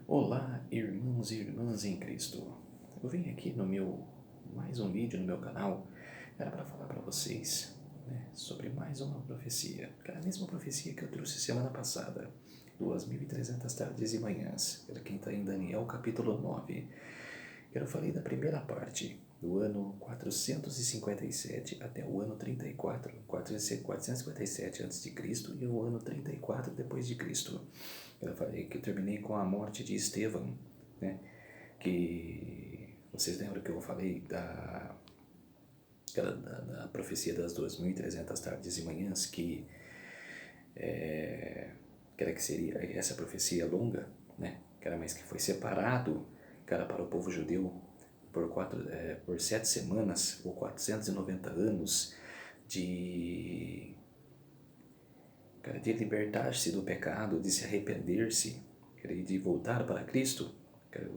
Olá, irmãos e irmãs em Cristo. Eu vim aqui no mais um vídeo no meu canal, era para falar para vocês, sobre mais uma profecia, que era a mesma profecia que eu trouxe semana passada, 2.300 tardes e manhãs, era quem está em Daniel capítulo 9. Eu falei da primeira parte, do ano 457 até o ano 34, 457 a.C. e o ano 34 depois de Cristo. Eu falei que eu terminei com a morte de Estevão, né? Que vocês lembram que eu falei da profecia das 2.300 tardes e manhãs, que seria essa profecia longa, né? Que era, mas que foi separado, que era para o povo judeu por 7 semanas ou 490 anos de de libertar-se do pecado, de se arrepender-se, de voltar para Cristo,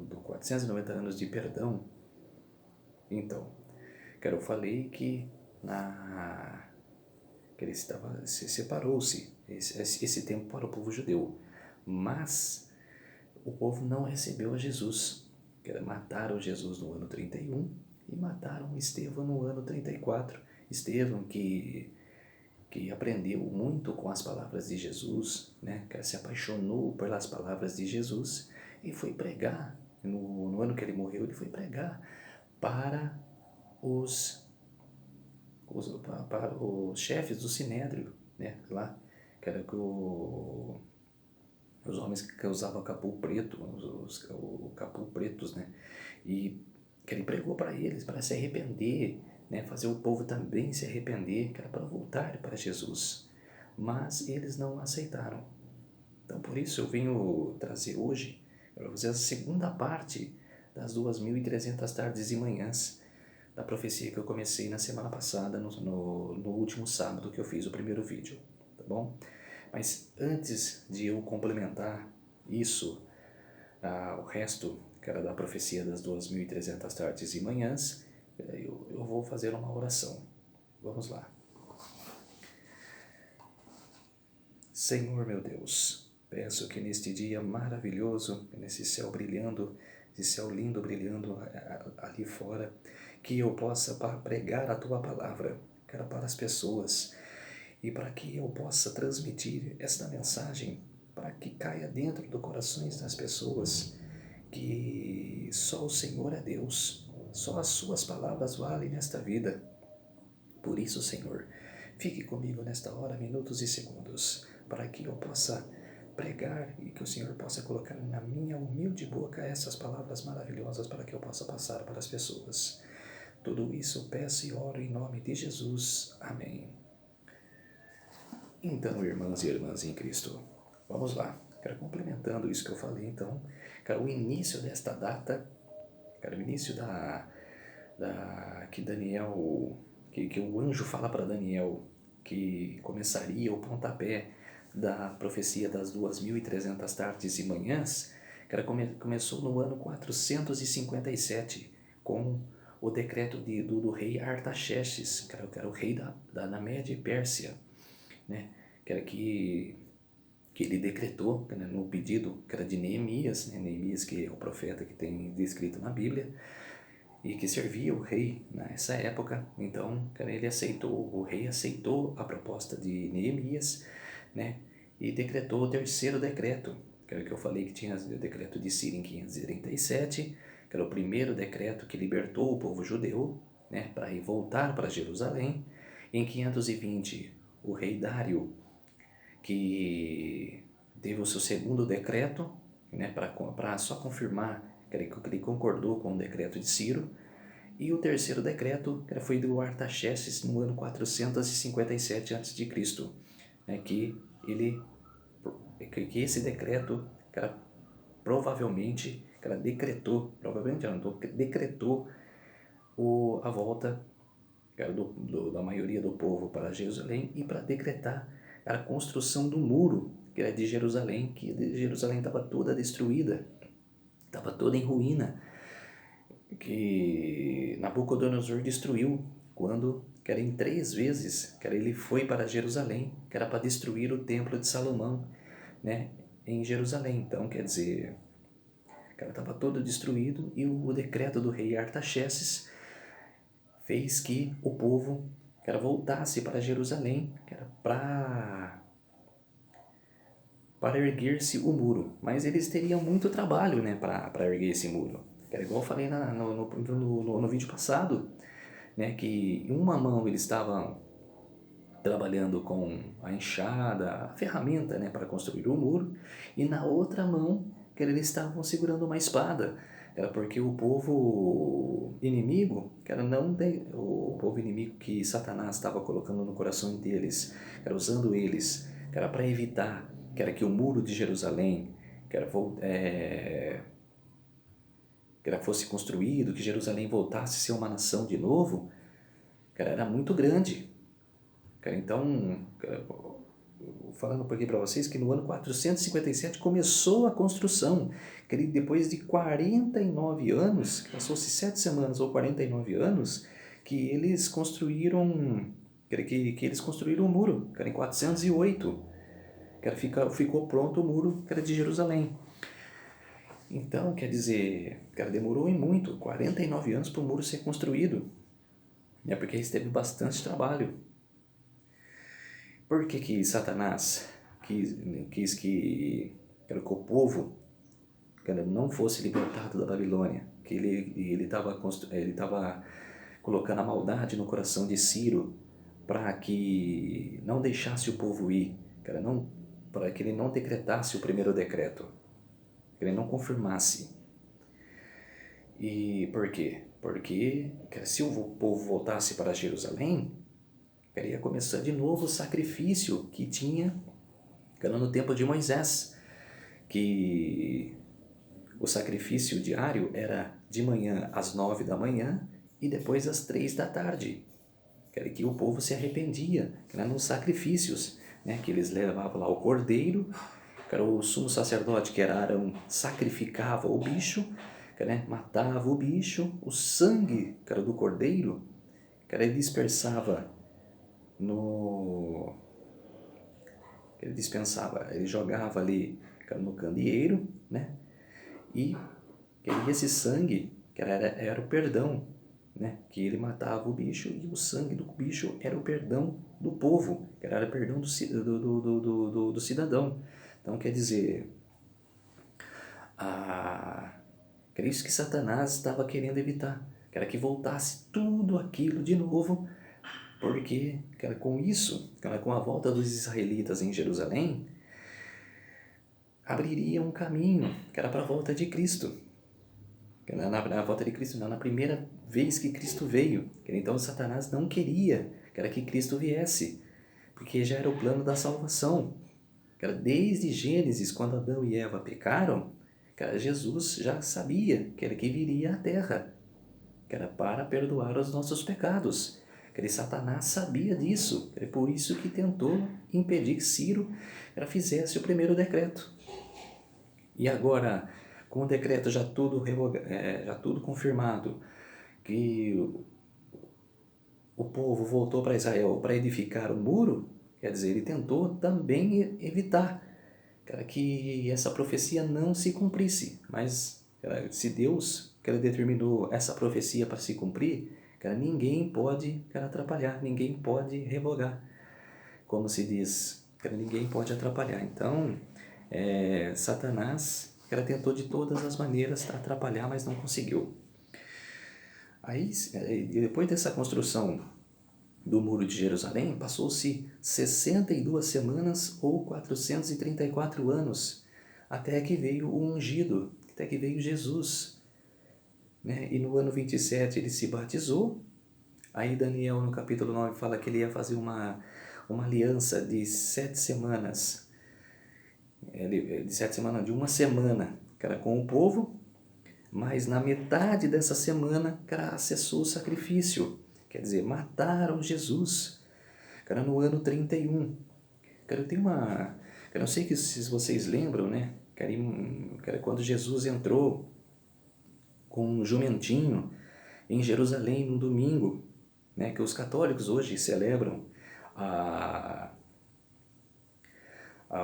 do 490 anos de perdão. Então, eu falei que ele separou-se esse tempo para o povo judeu, mas o povo não recebeu a Jesus, mataram Jesus no ano 31 e mataram Estevão no ano 34. Estevão que aprendeu muito com as palavras de Jesus, né? Que se apaixonou pelas palavras de Jesus e foi pregar. No ano que ele morreu, ele foi pregar para para os chefes do Sinédrio, né? Lá, que era os homens que usavam capuz preto, o capuz pretos, né? E que ele pregou para eles, para se arrepender, né? Fazer o povo também se arrepender, que era para voltar para Jesus. Mas eles não aceitaram. Então, por isso eu venho trazer hoje para vocês a segunda parte das 2.300 tardes e manhãs da profecia que eu comecei na semana passada, no último sábado que eu fiz o primeiro vídeo, tá bom? Mas antes de eu complementar isso, o resto, que era da profecia das 2.300 tardes e manhãs, eu vou fazer uma oração. Vamos lá. Senhor meu Deus, peço que neste dia maravilhoso, nesse céu brilhando, esse céu lindo brilhando ali fora, que eu possa pregar a Tua palavra, cara, para as pessoas, e para que eu possa transmitir esta mensagem, para que caia dentro dos corações das pessoas, que só o Senhor é Deus, só as Suas palavras valem nesta vida. Por isso, Senhor, fique comigo nesta hora, minutos e segundos, para que eu possa pregar e que o Senhor possa colocar na minha humilde boca essas palavras maravilhosas para que eu possa passar para as pessoas. Tudo isso eu peço e oro em nome de Jesus. Amém. Então, irmãs e irmãs em Cristo, vamos lá. Complementando isso que eu falei, então, o início desta data, o início que Daniel, que o anjo fala para Daniel, que começaria o pontapé da profecia das 2.300 tardes e manhãs, começou no ano 457, com o decreto do rei Artaxerxes, que era o rei da Média Pérsia, né? que ele decretou, né, no pedido que era de Neemias, né? Neemias, que é o profeta que tem descrito na Bíblia, e que servia o rei nessa época. Então, o rei aceitou a proposta de Neemias, né? E decretou o terceiro decreto, que era o que eu falei que tinha o decreto de Ciro em 537, que era o primeiro decreto que libertou o povo judeu, né, para ir voltar para Jerusalém. Em 520, o rei Dário, que teve o seu segundo decreto, né, para só confirmar que ele concordou com o decreto de Ciro. E o terceiro decreto foi do Artaxerxes no ano 457 a.C., né, que esse decreto provavelmente decretou a volta da maioria do povo para Jerusalém e para decretar a construção do muro que era de Jerusalém, que Jerusalém estava toda destruída, estava toda em ruína, que Nabucodonosor destruiu quando, em 3 vezes, ele foi para Jerusalém, que era para destruir o templo de Salomão, né, em Jerusalém. Então, quer dizer, cara, estava todo destruído, e o decreto do rei Artaxerxes fez que o povo, cara, voltasse para Jerusalém, cara, para erguer-se o muro. Mas eles teriam muito trabalho, né, para erguer esse muro. Era igual eu falei no vídeo passado, né, que em uma mão eles estavam trabalhando com a enxada, a ferramenta, né, para construir o muro, e na outra mão que eles estavam segurando uma espada. Era porque o povo inimigo, que era o povo inimigo que Satanás estava colocando no coração deles, era usando eles, que era para evitar que era que o muro de Jerusalém, que era, que era fosse construído, que Jerusalém voltasse a ser uma nação de novo, cara, era muito grande. Cara, então, cara, falando por aqui para vocês que no ano 457 começou a construção, que depois de 49 anos, passou-se 7 semanas ou 49 anos, que eles construíram, que eles construíram o muro, que era em 408, que era, ficou pronto o muro, que era de Jerusalém. Então, quer dizer, cara, demorou muito, 49 anos para o muro ser construído, né, porque eles teve bastante trabalho. Por que Satanás quis que o povo, cara, não fosse libertado da Babilônia? Que ele estava colocando a maldade no coração de Ciro para que não deixasse o povo ir, cara, para que ele não decretasse o primeiro decreto, que ele não confirmasse. E por quê? Porque, cara, se o povo voltasse para Jerusalém, ia começar de novo o sacrifício que tinha, cara, no tempo de Moisés, que o sacrifício diário era de manhã às 9 da manhã e depois às 3 da tarde. Que o povo se arrependia, que era nos sacrifícios, né, que eles levavam lá o cordeiro, que era o sumo sacerdote, que era Arão, sacrificava o bicho, né, matava o bicho, o sangue, que era do cordeiro, que ele dispersava ele dispensava, ele jogava ali no candeeiro, né? E esse sangue, que era o perdão, né? Que ele matava o bicho e o sangue do bicho era o perdão do povo, que era o perdão do cidadão. Então, quer dizer, que era isso que Satanás estava querendo evitar, que era que voltasse tudo aquilo de novo. Porque, cara, com isso, cara, com a volta dos israelitas em Jerusalém, abriria um caminho, que era para a volta de Cristo. Na volta de Cristo, não, na primeira vez que Cristo veio. Então Satanás não queria que Cristo viesse, porque já era o plano da salvação. Desde Gênesis, quando Adão e Eva pecaram, Jesus já sabia que viria à Terra, que era para perdoar os nossos pecados. Satanás sabia disso, por isso que tentou impedir que Ciro fizesse o primeiro decreto. E agora, com o decreto já tudo confirmado, que o povo voltou para Israel para edificar o muro, quer dizer, ele tentou também evitar que essa profecia não se cumprisse. Mas se Deus determinou essa profecia para se cumprir, ninguém pode atrapalhar, ninguém pode revogar. Como se diz, ninguém pode atrapalhar. Então, Satanás tentou de todas as maneiras atrapalhar, mas não conseguiu. Aí, depois dessa construção do Muro de Jerusalém, passou-se 62 semanas ou 434 anos, até que veio o ungido, até que veio Jesus. Né? E no ano 27 ele se batizou. Aí Daniel, no capítulo 9, fala que ele ia fazer uma aliança de 7 semanas, de uma semana, com o povo, mas na metade dessa semana, cessou o sacrifício. Quer dizer, mataram Jesus, no ano 31. Eu não sei se vocês lembram, né? Quando Jesus entrou com um jumentinho em Jerusalém no domingo, né? Que os católicos hoje celebram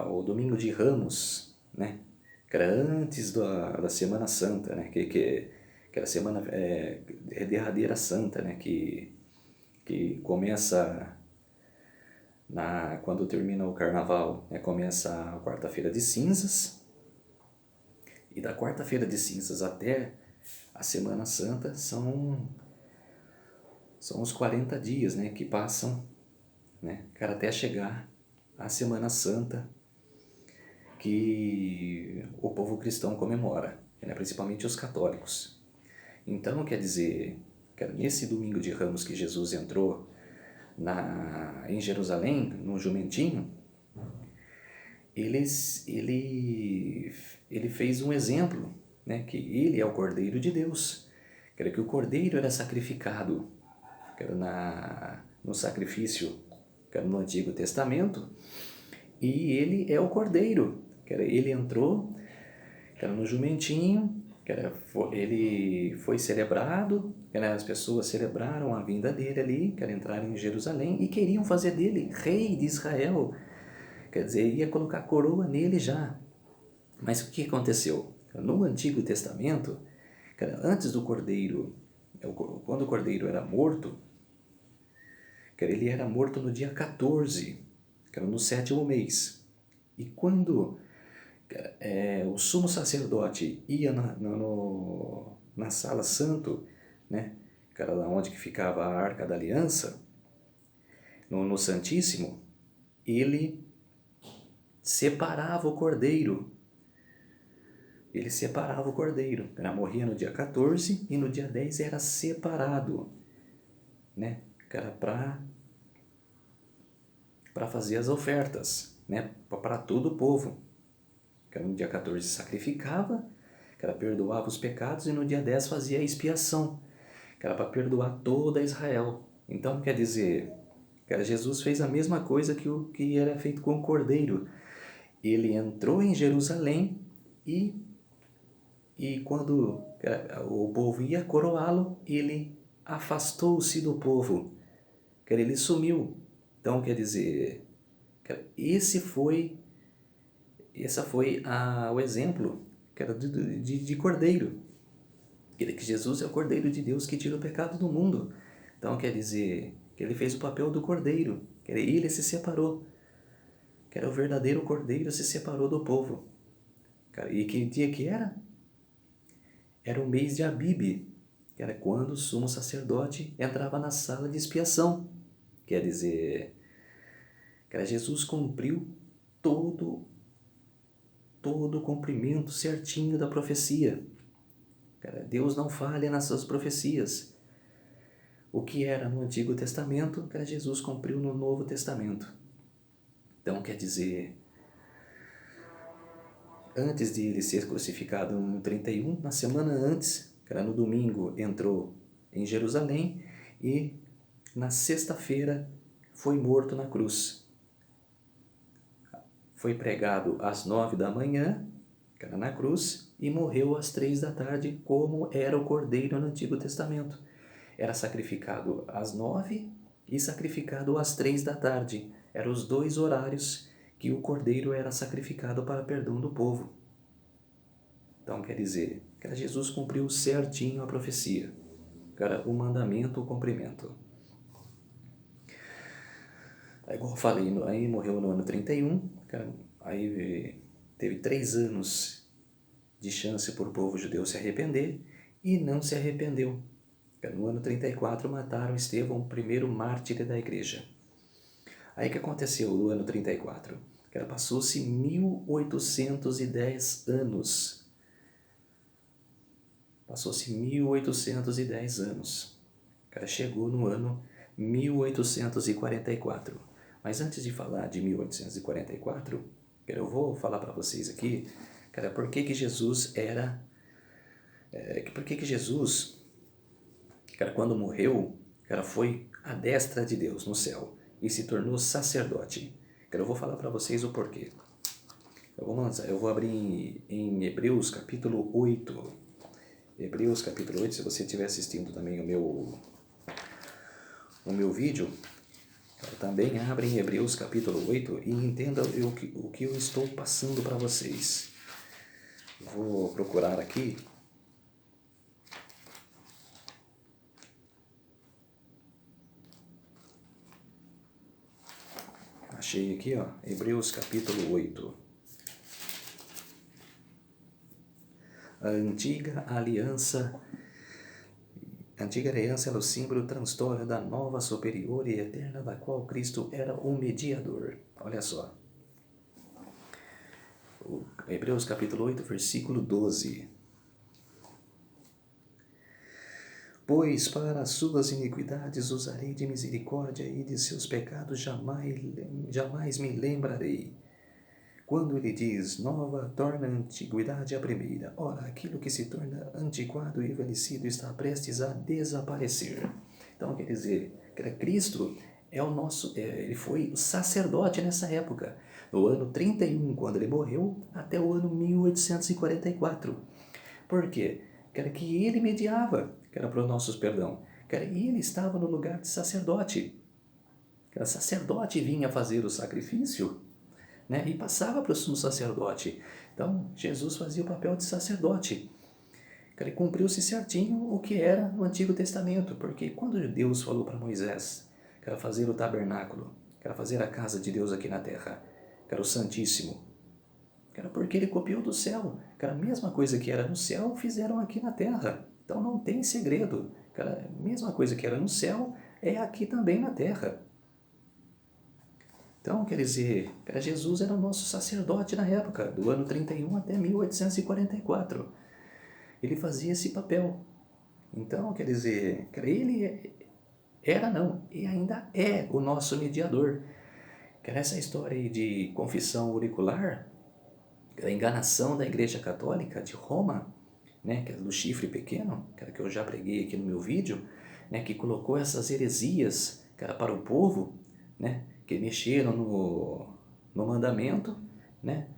o domingo de Ramos, né? que era antes da Semana Santa, né? Que era a semana derradeira santa, né? Que começa quando termina o carnaval, né? Começa a quarta-feira de cinzas, e da quarta-feira de cinzas até a Semana Santa são os 40 dias, né? Que passam, né? Cara, até chegar a Semana Santa, que o povo cristão comemora, né? Principalmente os católicos. Então, quer dizer, cara, nesse domingo de Ramos que Jesus entrou em Jerusalém, no jumentinho, ele fez um exemplo, né? Que ele é o Cordeiro de Deus, que o Cordeiro era sacrificado no sacrifício no Antigo Testamento, e ele é o Cordeiro, ele entrou no jumentinho, ele foi celebrado, as pessoas celebraram a vinda dele ali, entraram em Jerusalém e queriam fazer dele rei de Israel, quer dizer, ia colocar coroa nele já. Mas o que aconteceu? No Antigo Testamento, antes do Cordeiro, quando o Cordeiro era morto, ele era morto no dia 14, no 7º mês. E quando o sumo sacerdote ia na sala santo, né, lá onde que ficava a Arca da Aliança, no Santíssimo, ele separava o cordeiro. Ele separava o cordeiro. Morria no dia 14 e no dia 10 era separado, né, para fazer as ofertas, né, para todo o povo. No dia 14 sacrificava, perdoava os pecados, e no dia 10 fazia a expiação, para perdoar toda Israel. Então, quer dizer, Jesus fez a mesma coisa que era feito com o cordeiro. Ele entrou em Jerusalém e quando o povo ia coroá-lo, ele afastou-se do povo, ele sumiu. Então, quer dizer, esse foi o exemplo de cordeiro, que Jesus é o Cordeiro de Deus que tira o pecado do mundo. Então, quer dizer, que ele fez o papel do cordeiro, ele se separou, o verdadeiro cordeiro se separou do povo. E que dia que era? Era o mês de Abibe, que era quando o sumo sacerdote entrava na sala de expiação. Quer dizer, Jesus cumpriu todo o cumprimento certinho da profecia. Deus não falha nas suas profecias. O que era no Antigo Testamento, Jesus cumpriu no Novo Testamento. Então, quer dizer, antes de ele ser crucificado no 31, na semana antes, no domingo, entrou em Jerusalém e na sexta-feira foi morto na cruz. Foi pregado às 9 da manhã, na cruz, e morreu às 3 da tarde, como era o cordeiro no Antigo Testamento. Era sacrificado às 9 e sacrificado às 3 da tarde. Eram os 2 horários que o cordeiro era sacrificado para perdão do povo. Então, quer dizer, Jesus cumpriu certinho a profecia. O mandamento, o cumprimento. Igual eu falei, aí morreu no ano 31, aí teve 3 anos de chance para o povo judeu se arrepender, e não se arrependeu. No ano 34 mataram Estevão, o primeiro mártir da igreja. Aí o que aconteceu no ano 34? Passou-se 1810 anos. Passou-se 1810 anos. Chegou no ano 1844. Mas antes de falar de 1844, eu vou falar para vocês aqui, por que Jesus era... por que Jesus, quando morreu, foi à destra de Deus no céu e se tornou sacerdote. Eu vou falar para vocês o porquê. Eu vou abrir em Hebreus capítulo 8. Hebreus capítulo 8, se você estiver assistindo também o meu vídeo, também abre em Hebreus capítulo 8 e entenda o que eu estou passando para vocês. Vou procurar aqui. Achei aqui, ó, Hebreus capítulo 8. A antiga aliança era o símbolo transitório da nova, superior e eterna, da qual Cristo era o mediador. Olha só. Hebreus capítulo 8, versículo 12. Pois para as suas iniquidades usarei de misericórdia e de seus pecados jamais me lembrarei. Quando ele diz, nova torna a antiguidade a primeira. Ora, aquilo que se torna antiquado e envelhecido está prestes a desaparecer. Então, quer dizer, Cristo é o nosso, ele foi o sacerdote nessa época. No ano 31, quando ele morreu, até o ano 1844. Por quê? Que ele mediava, que era para os nossos perdão. E ele estava no lugar de sacerdote. O sacerdote vinha fazer o sacrifício, né, e passava para o sumo sacerdote. Então, Jesus fazia o papel de sacerdote. Cumpriu-se certinho o que era no Antigo Testamento, porque quando Deus falou para Moisés que era fazer o tabernáculo, que era fazer a casa de Deus aqui na terra, que era o Santíssimo, que era porque ele copiou do céu, que era a mesma coisa que era no céu, fizeram aqui na terra. Então não tem segredo, que era a mesma coisa que era no céu, é aqui também na terra. Então, quer dizer, Jesus era o nosso sacerdote na época, do ano 31 até 1844. Ele fazia esse papel. Então, quer dizer, ele era não, e ainda é o nosso mediador. Essa história aí de confissão auricular, a enganação da Igreja Católica de Roma, né, que é do chifre pequeno, que eu já preguei aqui no meu vídeo, né, que colocou essas heresias, que era para o povo, né, que mexeram no mandamento, né,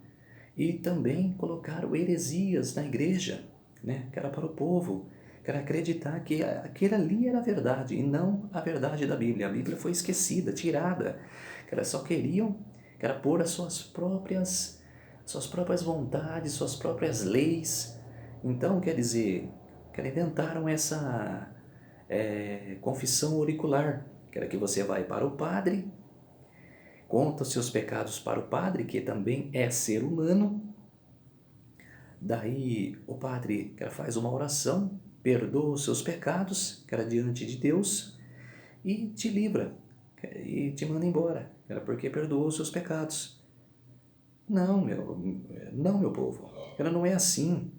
e também colocaram heresias na igreja, né, que era para o povo, que era acreditar que aquele ali era a verdade e não a verdade da Bíblia. A Bíblia foi esquecida, tirada, que elas só queriam que era pôr as suas próprias vontades, suas próprias leis. Então, quer dizer, que inventaram essa confissão auricular, que era que você vai para o padre, conta os seus pecados para o padre, que também é ser humano. Daí o padre faz uma oração, perdoa os seus pecados, que era diante de Deus, e te livra, e te manda embora, porque perdoou os seus pecados. Não, meu povo, ela não é assim.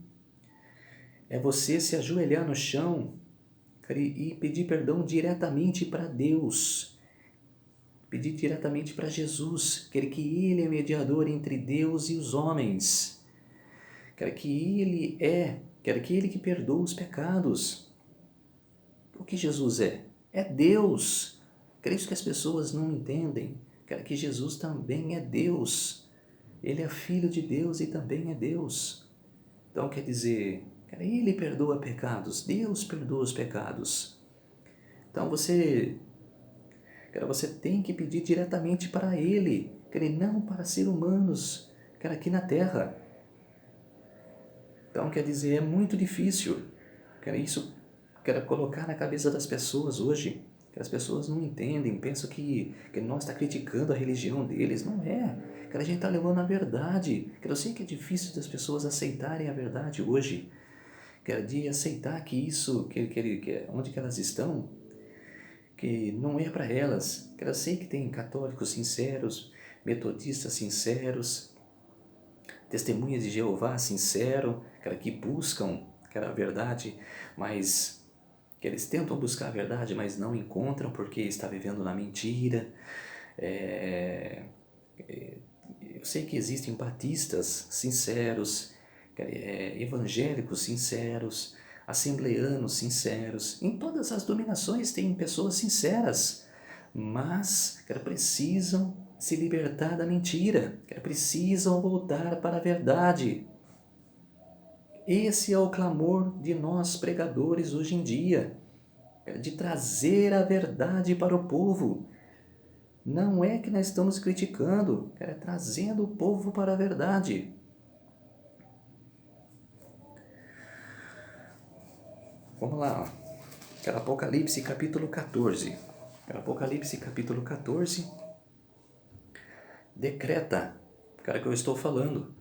É você se ajoelhar no chão e pedir perdão diretamente para Deus. Pedir diretamente para Jesus, que Ele é mediador entre Deus e os homens. Que Ele que perdoa os pecados. O que Jesus é? É Deus. É isso que as pessoas não entendem. Que Jesus também é Deus. Ele é filho de Deus e também é Deus. Então quer dizer, Ele perdoa pecados, Deus perdoa os pecados. Então você tem que pedir diretamente para Ele, não para seres humanos, aqui na Terra. Então quer dizer, é muito difícil, isso colocar na cabeça das pessoas hoje, que as pessoas não entendem, pensam que nós está criticando a religião deles. Não é, a gente está levando a verdade. Eu sei que é difícil das pessoas aceitarem a verdade hoje, de aceitar que isso, onde que elas estão, que não é para elas. Eu sei que tem católicos sinceros, metodistas sinceros, testemunhas de Jeová sincero, que buscam a verdade, mas que eles tentam buscar a verdade, mas não encontram porque está vivendo na mentira. Eu sei que existem batistas sinceros, evangélicos sinceros, assembleanos sinceros. Em todas as denominações tem pessoas sinceras, mas precisam se libertar da mentira, precisam voltar para a verdade. Esse é o clamor de nós pregadores hoje em dia, de trazer a verdade para o povo. Não é que nós estamos criticando, trazendo o povo para a verdade. Vamos lá, ó. Apocalipse capítulo 14. Apocalipse capítulo 14 decreta, que eu estou falando,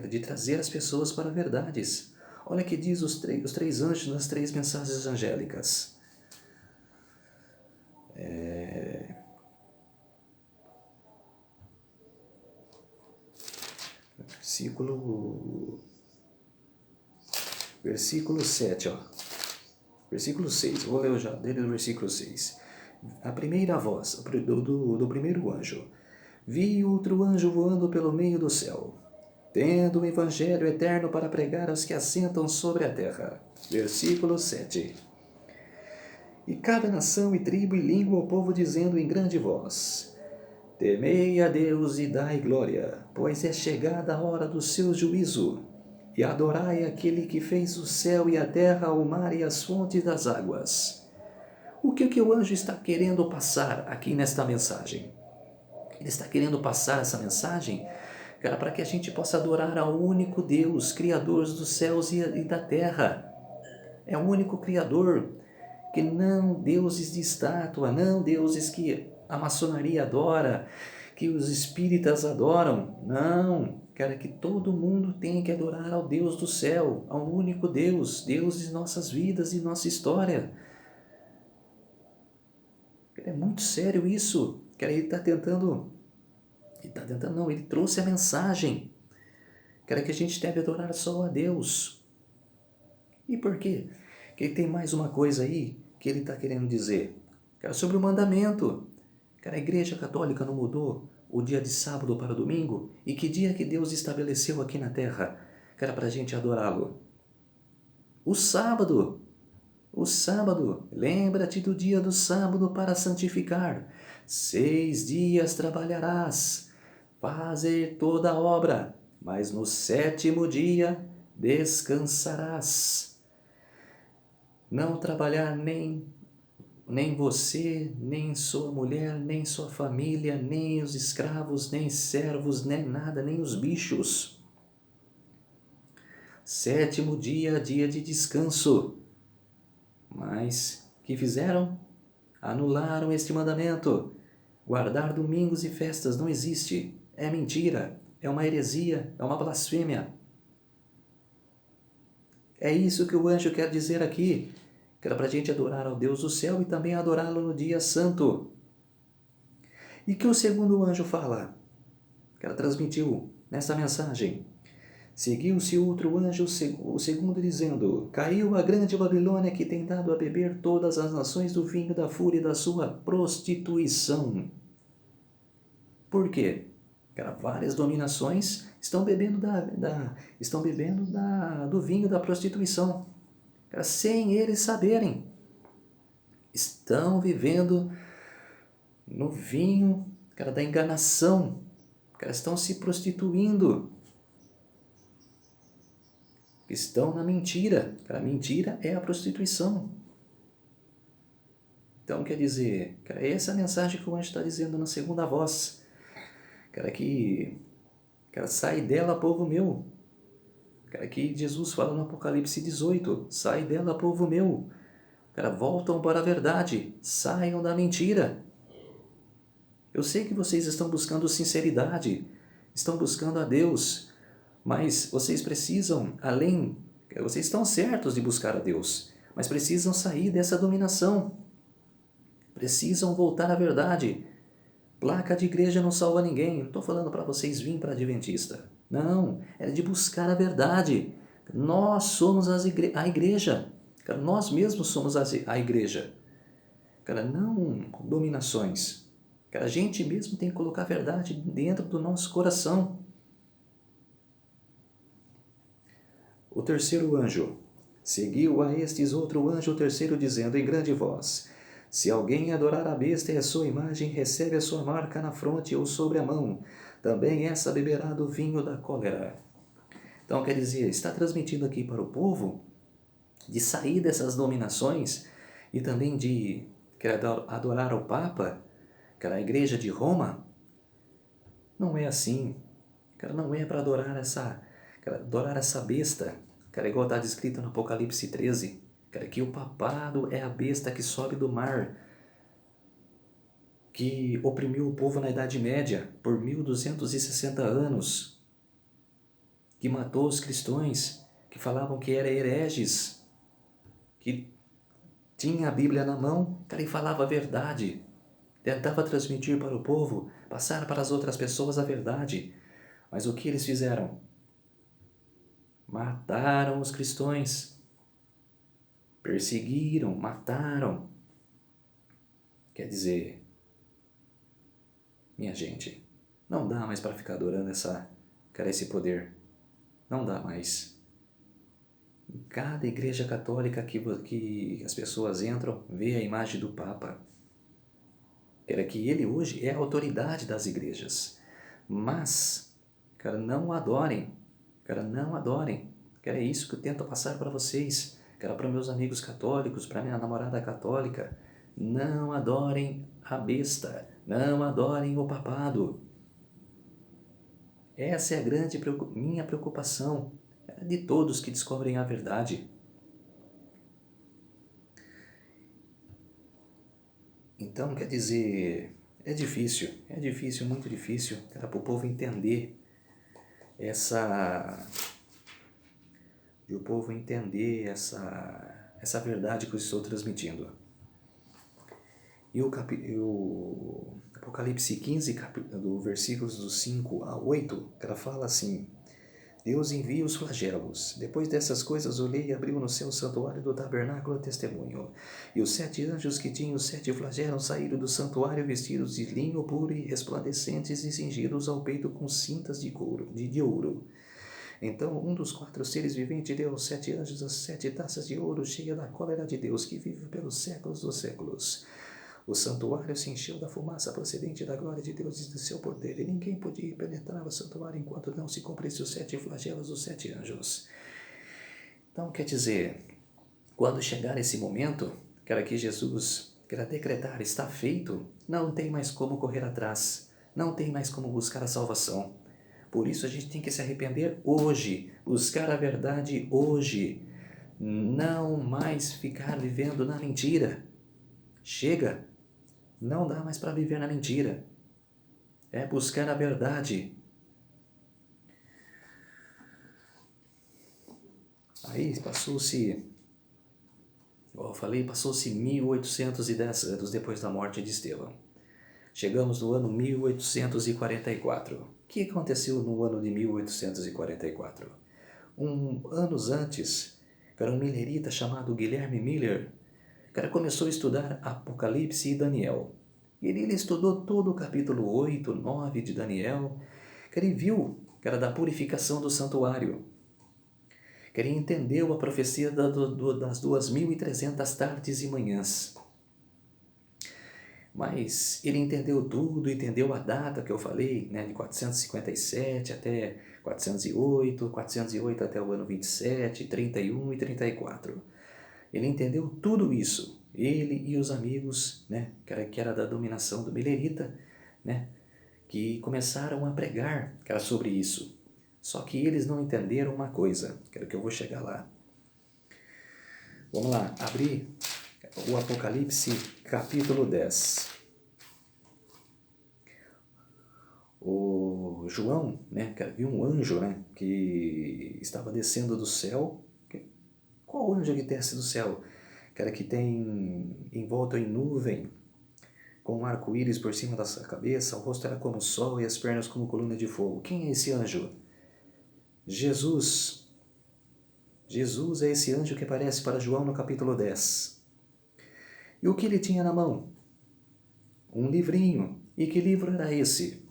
de trazer as pessoas para verdades. Olha que diz os três anjos nas três mensagens angélicas. Versículo 7, ó. Versículo 6, vou ler já, desde o versículo 6. A primeira voz do primeiro anjo. Vi outro anjo voando pelo meio do céu, tendo o evangelho eterno para pregar aos que assentam sobre a terra. Versículo 7. E cada nação e tribo e língua o povo dizendo em grande voz: Temei a Deus e dai glória, pois é chegada a hora do seu juízo. E adorai aquele que fez o céu e a terra, o mar e as fontes das águas. O que o anjo está querendo passar aqui nesta mensagem? Ele está querendo passar essa mensagem, para que a gente possa adorar ao único Deus, Criador dos céus e da terra. É o único Criador, que não deuses de estátua, não deuses que a maçonaria adora, que os espíritas adoram. Não, que todo mundo tem que adorar ao Deus do céu, ao único Deus, Deus de nossas vidas e nossa história. É muito sério isso. Ele trouxe a mensagem. Que a gente deve adorar só a Deus. E por quê? Que tem mais uma coisa aí que ele está querendo dizer. Sobre o mandamento. A Igreja Católica não mudou o dia de sábado para domingo? E que dia que Deus estabeleceu aqui na Terra, para a gente adorá-lo? O sábado. O sábado. Lembra-te do dia do sábado para santificar. 6 dias trabalharás, fazer toda a obra, mas no 7º dia descansarás. Não trabalhar nem você, nem sua mulher, nem sua família, nem os escravos, nem servos, nem nada, nem os bichos. 7º dia, dia de descanso. Mas que fizeram? Anularam este mandamento. Guardar domingos e festas não existe. É mentira, é uma heresia, é uma blasfêmia. É isso que o anjo quer dizer aqui. Que era para a gente adorar ao Deus do céu e também adorá-lo no dia santo. E que o segundo anjo fala? Que ela transmitiu nessa mensagem. Seguiu-se outro anjo, o segundo, dizendo: Caiu a grande Babilônia, que tem dado a beber todas as nações do vinho da fúria e da sua prostituição. Por quê? Várias dominações estão bebendo do vinho da prostituição. Sem eles saberem. Estão vivendo no vinho, da enganação. Estão se prostituindo. Estão na mentira. A mentira é a prostituição. Então, quer dizer, essa é a mensagem que o anjo está dizendo na segunda voz. Sai dela, povo meu. Que Jesus fala no Apocalipse 18. Sai dela, povo meu. Voltam para a verdade. Saiam da mentira. Eu sei que vocês estão buscando sinceridade. Estão buscando a Deus. Mas vocês precisam, vocês estão certos de buscar a Deus, mas precisam sair dessa dominação. Precisam voltar à verdade. Placa de igreja não salva ninguém. Não estou falando para vocês virem para a Adventista. Não, é de buscar a verdade. Nós somos a igreja. Nós mesmos somos a igreja. Não dominações. A gente mesmo tem que colocar a verdade dentro do nosso coração. O terceiro anjo. Seguiu a estes outro anjo, o terceiro, dizendo em grande voz: Se alguém adorar a besta e a sua imagem, recebe a sua marca na fronte ou sobre a mão. Também essa beberá do vinho da cólera. Então, quer dizer, está transmitindo aqui para o povo de sair dessas dominações e também de adorar ao Papa, a igreja de Roma. Não é assim. Não é para adorar essa besta. Igual está descrito no Apocalipse 13. cara, que o papado é a besta que sobe do mar, que oprimiu o povo na Idade Média por 1260 anos, que matou os cristãos, que falavam que eram hereges, que tinha a Bíblia na mão, cara, e falava a verdade, tentava transmitir para o povo, passar para as outras pessoas a verdade. Mas o que eles fizeram? Mataram os cristãos, perseguiram, mataram. Quer dizer, minha gente, não dá mais para ficar adorando esse poder. Não dá mais. Em cada igreja católica que as pessoas entram, vê a imagem do Papa. Era que ele hoje é a autoridade das igrejas. Mas, cara, não adorem. Cara, não adorem. Cara, é isso que eu tento passar para vocês. Cara, para meus amigos católicos, para minha namorada católica. Não adorem a besta. Não adorem o papado. Essa é a grande minha preocupação. É de todos que descobrem a verdade. Então, quer dizer, é difícil, muito difícil, para o povo entender essa verdade que eu estou transmitindo. E o Apocalipse 15, do versículos do 5 a 8, ela fala assim: Deus envia os flagelos. Depois dessas coisas olhei e abriu no céu o santuário do tabernáculo testemunho. E os 7 anjos que tinham os 7 flagelos saíram do santuário vestidos de linho puro e resplandecentes e cingidos ao peito com cintas de ouro. Então um dos 4 seres viventes deu aos 7 anjos as 7 taças de ouro cheias da cólera de Deus que vive pelos séculos dos séculos. O santuário se encheu da fumaça procedente da glória de Deus e do seu poder, e ninguém podia penetrar o santuário enquanto não se cumprisse os 7 flagelos dos 7 anjos. Então, quer dizer, quando chegar esse momento, que Jesus quer decretar, está feito, não tem mais como correr atrás, não tem mais como buscar a salvação. Por isso a gente tem que se arrepender hoje, buscar a verdade hoje, não mais ficar vivendo na mentira. Chega! Não dá mais para viver na mentira. É buscar a verdade. Aí passou-se 1810 anos depois da morte de Estevão. Chegamos no ano 1844. O que aconteceu no ano de 1844? Anos antes, um millerita chamado Guilherme Miller, começou a estudar Apocalipse e Daniel. Ele estudou todo o capítulo 8, 9 de Daniel, ele viu da purificação do santuário, ele entendeu a profecia das 2300 tardes e manhãs. Mas ele entendeu tudo, entendeu a data que eu falei, né, de 457 até 408 até o ano 27, 31 e 34. Ele entendeu tudo isso, ele e os amigos, né, que era da dominação do Millerita, né, que começaram a pregar sobre isso. Só que eles não entenderam uma coisa, que eu vou chegar lá. Vamos lá, abrir o Apocalipse capítulo 10. O João, né, viu um anjo, né, que estava descendo do céu. Qual anjo que desce do céu? Que tem envolto em nuvem, com um arco-íris por cima da sua cabeça, o rosto era como o sol e as pernas como coluna de fogo. Quem é esse anjo? Jesus. Jesus é esse anjo que aparece para João no capítulo 10. E o que ele tinha na mão? Um livrinho. E que livro era esse?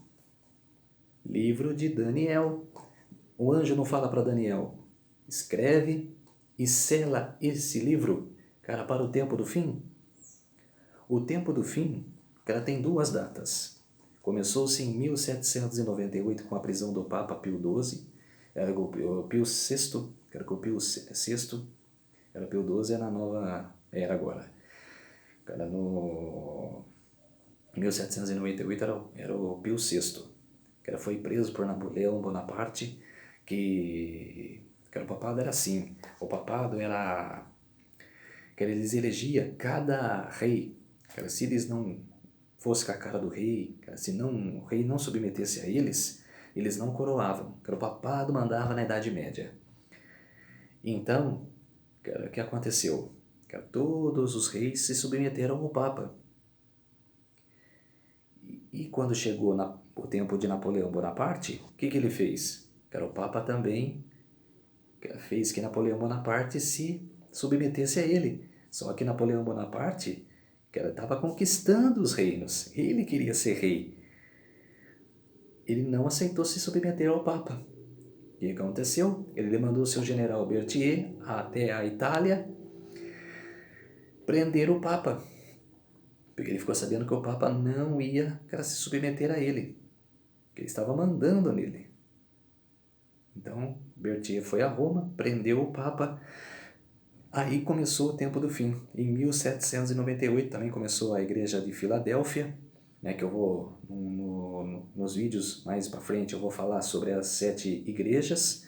Livro de Daniel. O anjo não fala para Daniel: escreve e sela esse livro, para o tempo do fim. O tempo do fim, tem 2 datas. Começou-se em 1798 com a prisão do Papa Pio XII, era o Pio VI, o Pio VI, era o Pio XII, é na nova era agora. No 1798 era o Pio VI, foi preso por Napoleão Bonaparte, que o papado era assim, o papado era cara, eles elegiam cada rei, cara, se eles não fossem com a cara do rei, cara, se não, o rei não submetesse a eles não coroavam, cara, o papado mandava na Idade Média. Então, cara, o que aconteceu? Cara, todos os reis se submeteram ao Papa. E quando chegou o tempo de Napoleão Bonaparte, o que ele fez? Cara, o Papa também fez que Napoleão Bonaparte se submetesse a ele. Só que Napoleão Bonaparte estava conquistando os reinos. Ele queria ser rei. Ele não aceitou se submeter ao Papa. O que aconteceu? Ele mandou seu general Berthier até a Itália prender o Papa. Porque ele ficou sabendo que o Papa não ia se submeter a ele. Que ele estava mandando nele. Então, Berthier foi a Roma, prendeu o Papa. Aí começou o tempo do fim. Em 1798 também começou a Igreja de Filadélfia, né, que eu vou, nos vídeos mais para frente, eu vou falar sobre as 7 igrejas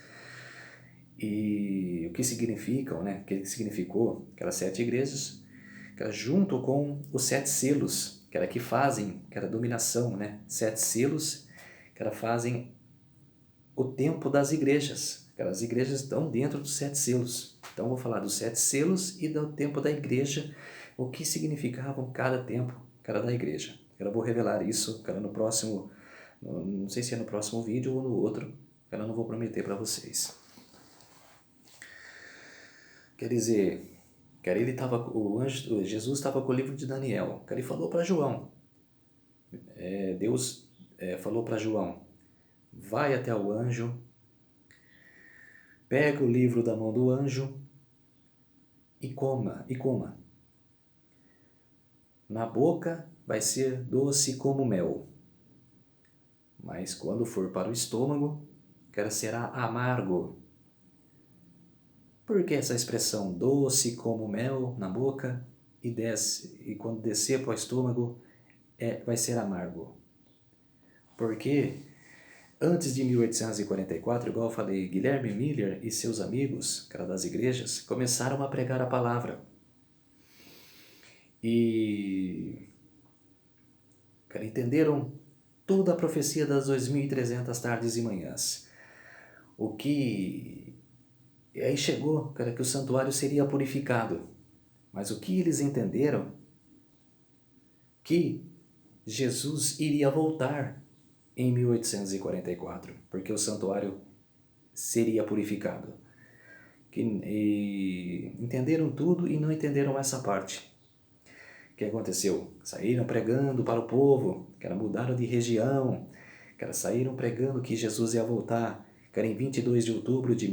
e o que significam, né, o que significou aquelas 7 igrejas, junto com os 7 selos, que fazem, a dominação, né, 7 selos, fazem o tempo das igrejas. As igrejas estão dentro dos 7 selos. Então, eu vou falar dos 7 selos e do tempo da igreja, o que significavam cada tempo, da igreja. Eu vou revelar isso, no próximo, não sei se é no próximo vídeo ou no outro, eu não vou prometer para vocês. Quer dizer, Jesus estava com o livro de Daniel, ele falou para João, Deus falou para João, vai até o anjo, pega o livro da mão do anjo e coma. Na boca vai ser doce como mel, mas quando for para o estômago, será amargo. Por que essa expressão doce como mel na boca e quando descer para o estômago vai ser amargo? Porque antes de 1844, igual eu falei, Guilherme Miller e seus amigos, das igrejas, começaram a pregar a palavra. E entenderam toda a profecia das 2.300 tardes e manhãs. Aí chegou, que o santuário seria purificado. Mas o que eles entenderam? Que Jesus iria voltar em 1844, porque o santuário seria purificado. Entenderam tudo e não entenderam essa parte. O que aconteceu? Saíram pregando para o povo, mudaram de região, saíram pregando que Jesus ia voltar, em 22 de outubro de